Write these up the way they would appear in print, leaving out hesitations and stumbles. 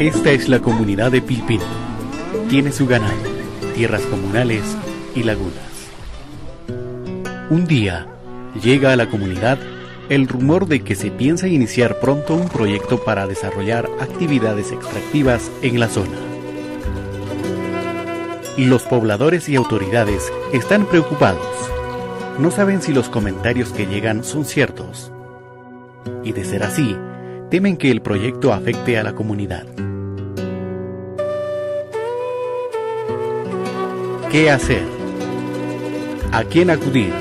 Esta es la comunidad de Pilpinto. Tiene su ganado, tierras comunales y lagunas. Un día, llega a la comunidad el rumor de que se piensa iniciar pronto un proyecto para desarrollar actividades extractivas en la zona. Los pobladores y autoridades están preocupados. No saben si los comentarios que llegan son ciertos. Y de ser así, temen que el proyecto afecte a la comunidad. ¿Qué hacer? ¿A quién acudir?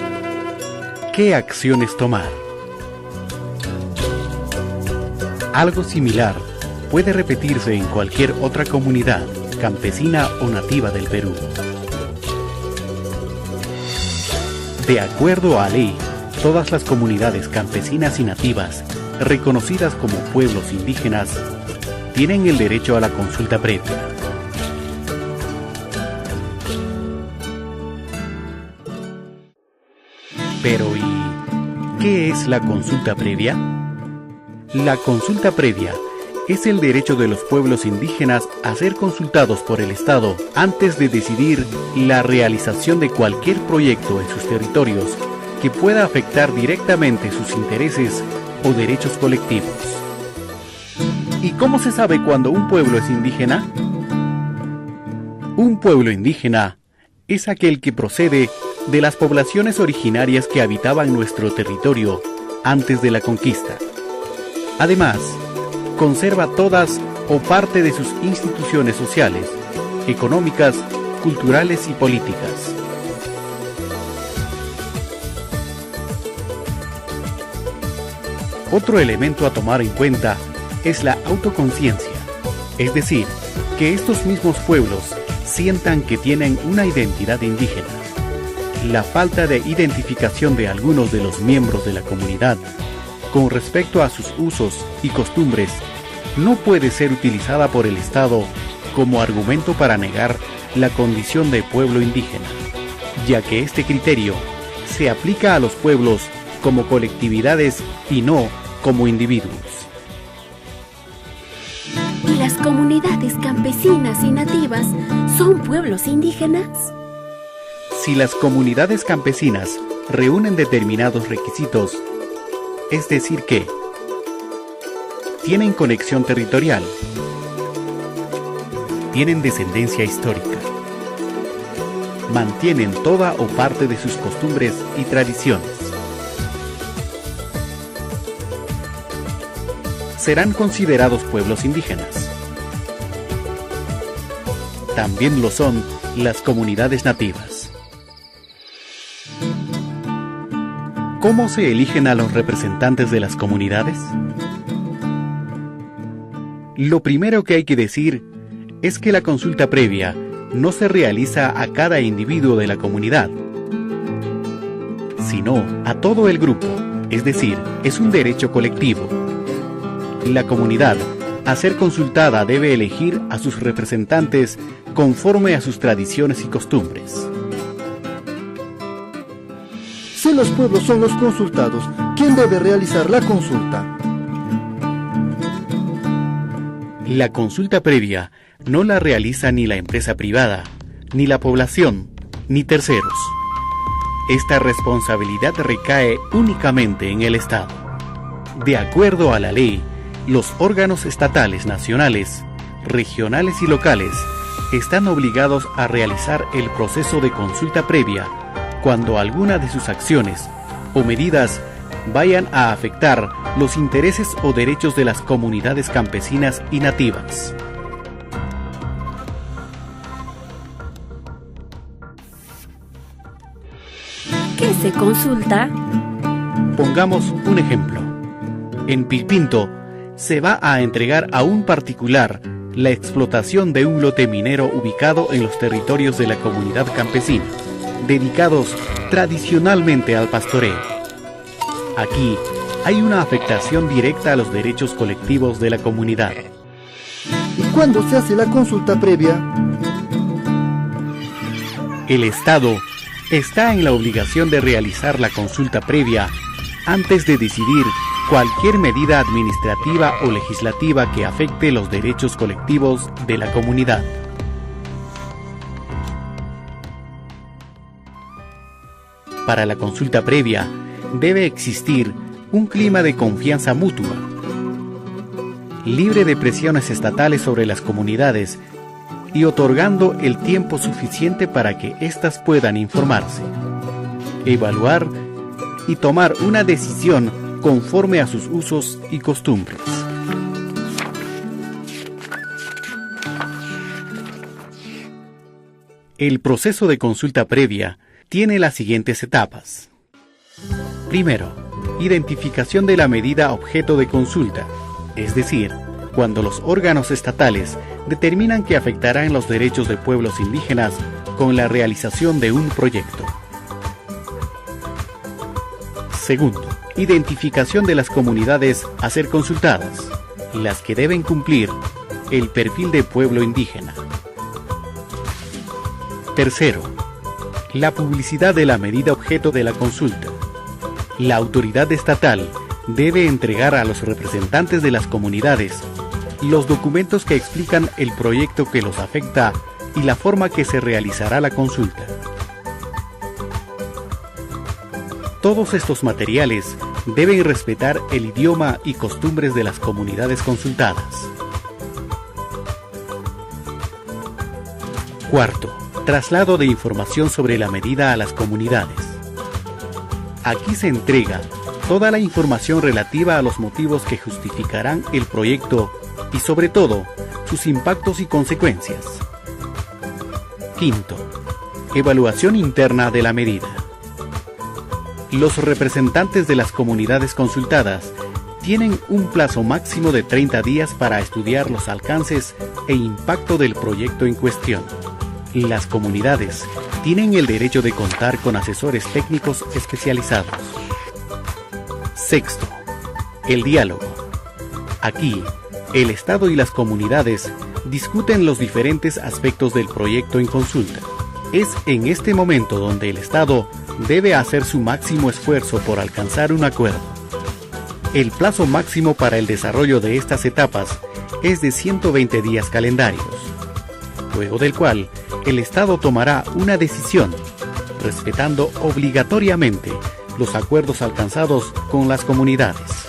¿Qué acciones tomar? Algo similar puede repetirse en cualquier otra comunidad, campesina o nativa del Perú. De acuerdo a ley, todas las comunidades campesinas y nativas, reconocidas como pueblos indígenas, tienen el derecho a la consulta previa. Pero ¿y qué es la consulta previa? La consulta previa es el derecho de los pueblos indígenas a ser consultados por el Estado antes de decidir la realización de cualquier proyecto en sus territorios que pueda afectar directamente sus intereses o derechos colectivos. ¿Y cómo se sabe cuando un pueblo es indígena? Un pueblo indígena es aquel que procede de las poblaciones originarias que habitaban nuestro territorio antes de la conquista. Además, conserva todas o parte de sus instituciones sociales, económicas, culturales y políticas. Otro elemento a tomar en cuenta es la autoconciencia, es decir, que estos mismos pueblos sientan que tienen una identidad indígena. La falta de identificación de algunos de los miembros de la comunidad con respecto a sus usos y costumbres no puede ser utilizada por el Estado como argumento para negar la condición de pueblo indígena, ya que este criterio se aplica a los pueblos como colectividades y no como individuos. ¿Y las comunidades campesinas y nativas son pueblos indígenas? Si las comunidades campesinas reúnen determinados requisitos, es decir que tienen conexión territorial, tienen descendencia histórica, mantienen toda o parte de sus costumbres y tradiciones, serán considerados pueblos indígenas. También lo son las comunidades nativas. ¿Cómo se eligen a los representantes de las comunidades? Lo primero que hay que decir es que la consulta previa no se realiza a cada individuo de la comunidad, sino a todo el grupo, es decir, es un derecho colectivo. La comunidad, a ser consultada, debe elegir a sus representantes conforme a sus tradiciones y costumbres. Si los pueblos son los consultados, ¿quién debe realizar la consulta? La consulta previa no la realiza ni la empresa privada, ni la población, ni terceros. Esta responsabilidad recae únicamente en el Estado. De acuerdo a la ley, los órganos estatales, nacionales, regionales y locales están obligados a realizar el proceso de consulta previa cuando alguna de sus acciones o medidas vayan a afectar los intereses o derechos de las comunidades campesinas y nativas. ¿Qué se consulta? Pongamos un ejemplo. En Pilpinto se va a entregar a un particular la explotación de un lote minero ubicado en los territorios de la comunidad campesina, dedicados tradicionalmente al pastoreo. Aquí hay una afectación directa a los derechos colectivos de la comunidad. ¿Y cuándo se hace la consulta previa? El Estado está en la obligación de realizar la consulta previa antes de decidir cualquier medida administrativa o legislativa que afecte los derechos colectivos de la comunidad. Para la consulta previa, debe existir un clima de confianza mutua, libre de presiones estatales sobre las comunidades y otorgando el tiempo suficiente para que éstas puedan informarse, evaluar y tomar una decisión conforme a sus usos y costumbres. El proceso de consulta previa tiene las siguientes etapas. Primero, identificación de la medida objeto de consulta, es decir, cuando los órganos estatales determinan que afectarán los derechos de pueblos indígenas con la realización de un proyecto. Segundo, identificación de las comunidades a ser consultadas, las que deben cumplir el perfil de pueblo indígena. Tercero, la publicidad de la medida objeto de la consulta. La autoridad estatal debe entregar a los representantes de las comunidades los documentos que explican el proyecto que los afecta y la forma que se realizará la consulta. Todos estos materiales deben respetar el idioma y costumbres de las comunidades consultadas. Cuarto, traslado de información sobre la medida a las comunidades. Aquí se entrega toda la información relativa a los motivos que justificarán el proyecto y sobre todo sus impactos y consecuencias. Quinto, evaluación interna de la medida. Los representantes de las comunidades consultadas tienen un plazo máximo de 30 días para estudiar los alcances e impacto del proyecto en cuestión. Las comunidades tienen el derecho de contar con asesores técnicos especializados. Sexto, el diálogo. Aquí, el Estado y las comunidades discuten los diferentes aspectos del proyecto en consulta. Es en este momento donde el Estado debe hacer su máximo esfuerzo por alcanzar un acuerdo. El plazo máximo para el desarrollo de estas etapas es de 120 días calendarios, luego del cual el Estado tomará una decisión, respetando obligatoriamente los acuerdos alcanzados con las comunidades,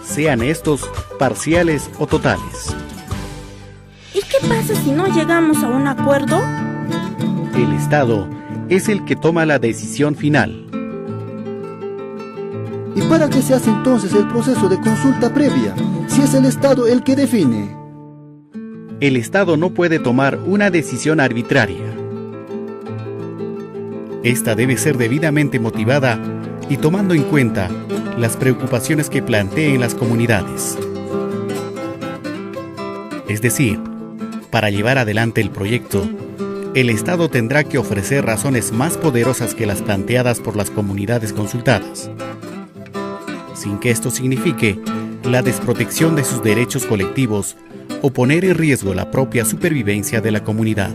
sean estos parciales o totales. ¿Y qué pasa si no llegamos a un acuerdo? El Estado es el que toma la decisión final. ¿Y para qué se hace entonces el proceso de consulta previa, si es el Estado el que define? El Estado no puede tomar una decisión arbitraria. Esta debe ser debidamente motivada y tomando en cuenta las preocupaciones que planteen las comunidades. Es decir, para llevar adelante el proyecto, el Estado tendrá que ofrecer razones más poderosas que las planteadas por las comunidades consultadas, sin que esto signifique la desprotección de sus derechos colectivos o poner en riesgo la propia supervivencia de la comunidad.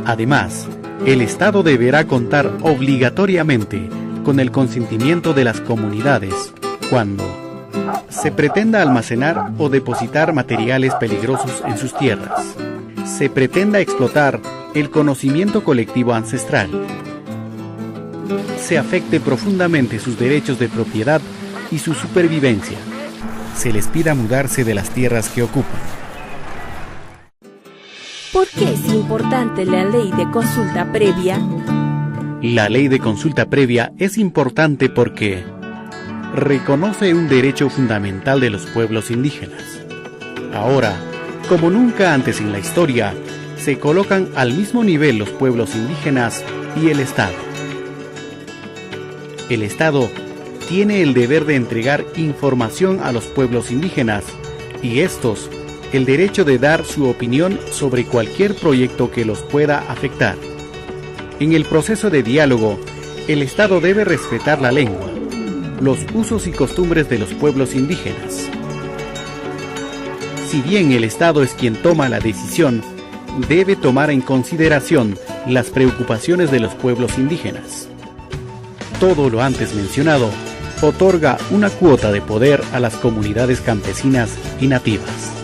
Además, el Estado deberá contar obligatoriamente con el consentimiento de las comunidades cuando se pretenda almacenar o depositar materiales peligrosos en sus tierras, se pretenda explotar el conocimiento colectivo ancestral, se afecte profundamente sus derechos de propiedad y su supervivencia, se les pida mudarse de las tierras que ocupan. ¿Por qué es importante la ley de consulta previa? La ley de consulta previa es importante porque reconoce un derecho fundamental de los pueblos indígenas. Ahora, como nunca antes en la historia, se colocan al mismo nivel los pueblos indígenas y el Estado. El Estado tiene el deber de entregar información a los pueblos indígenas y estos el derecho de dar su opinión sobre cualquier proyecto que los pueda afectar. En el proceso de diálogo, el Estado debe respetar la lengua, los usos y costumbres de los pueblos indígenas. Si bien el Estado es quien toma la decisión, debe tomar en consideración las preocupaciones de los pueblos indígenas. Todo lo antes mencionado otorga una cuota de poder a las comunidades campesinas y nativas.